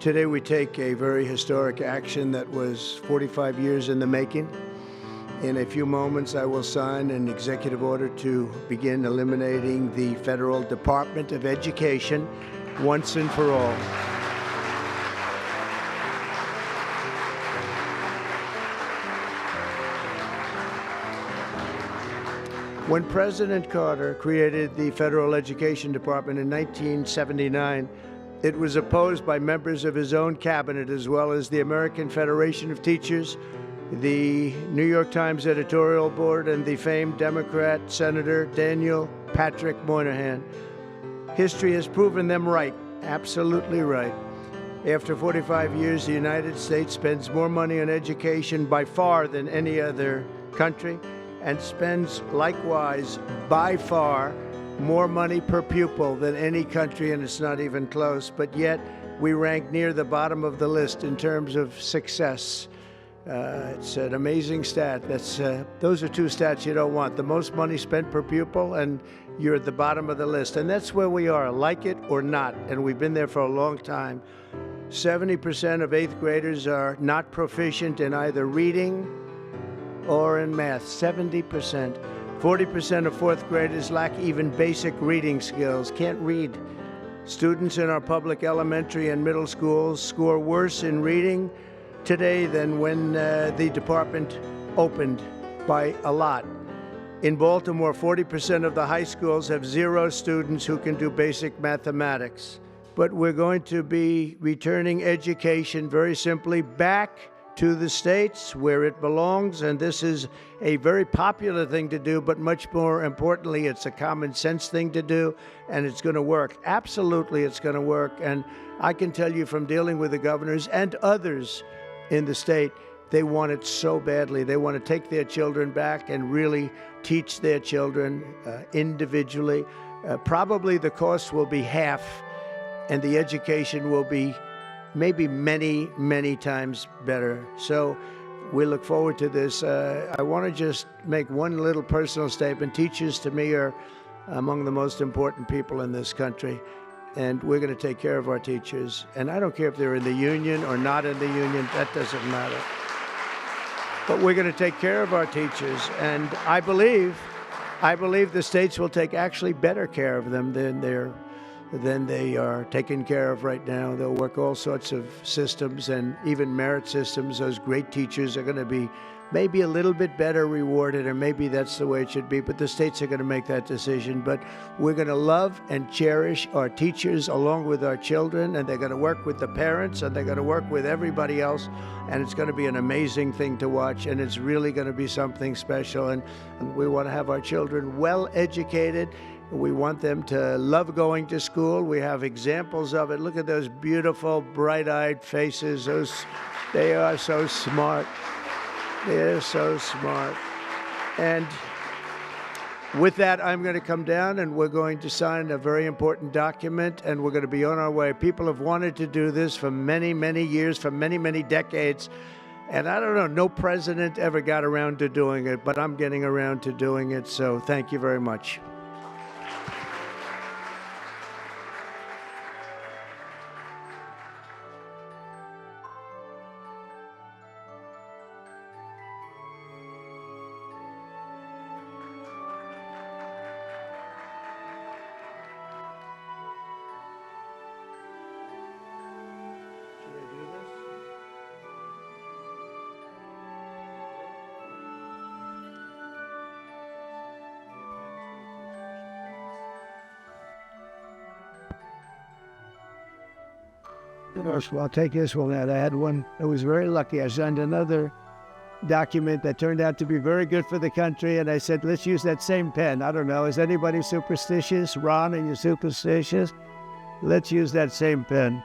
Today we take a very historic action that was 45 years in the making. In a few moments, I will sign an executive order to begin eliminating the Federal Department of Education once and for all. When President Carter created the Federal Education Department in 1979, it was opposed by members of his own cabinet, as well as the American Federation of Teachers, the New York Times editorial board, and the famed Democrat Senator Daniel Patrick Moynihan. History has proven them right, absolutely right. After 45 years, the United States spends more money on education by far than any other country, and spends likewise by far more money per pupil than any country, and it's not even close, but yet we rank near the bottom of the list in terms of success. It's an amazing stat. Those are two stats you don't want. The most money spent per pupil, and you're at the bottom of the list. And that's where we are, like it or not, and we've been there for a long time. 70% of 8th graders are not proficient in either reading or in math, 70%. 40% of 4th graders lack even basic reading skills, can't read. Students in our public elementary and middle schools score worse in reading today than when the department opened, by a lot. In Baltimore, 40% of the high schools have 0 students who can do basic mathematics. But we're going to be returning education very simply back to the states where it belongs, and this is a very popular thing to do, but much more importantly, it's a common sense thing to do, and it's going to work. Absolutely, it's going to work, and I can tell you from dealing with the governors and others in the state, they want it so badly. They want to take their children back and really teach their children individually. Probably the cost will be half, and the education will be maybe many, many times better. So we look forward to this. I want to just make one little personal statement. Teachers, to me, are among the most important people in this country, and we're going to take care of our teachers. And I don't care if they're in the union or not in the union. That doesn't matter. But we're going to take care of our teachers, and I believe the states will take actually better care of them than they are taken care of right now. They'll work all sorts of systems and even merit systems. Those great teachers are going to be maybe a little bit better rewarded, or maybe that's the way it should be, but the states are going to make that decision. But we're going to love and cherish our teachers along with our children, and they're going to work with the parents, and they're going to work with everybody else, and it's going to be an amazing thing to watch, and it's really going to be something special, and we want to have our children well educated. We want them to love going to school. We have examples of it. Look at those beautiful, bright-eyed faces. They are so smart. They're so smart. And with that, I'm going to come down, and we're going to sign a very important document, and we're going to be on our way. People have wanted to do this for many, many years, for many, many decades. And I don't know, no president ever got around to doing it, but I'm getting around to doing it. So thank you very much. Well, I'll take this one out. I had one that was very lucky. I signed another document that turned out to be very good for the country, and I said, let's use that same pen. I don't know, is anybody superstitious? Ron, are you superstitious? Let's use that same pen.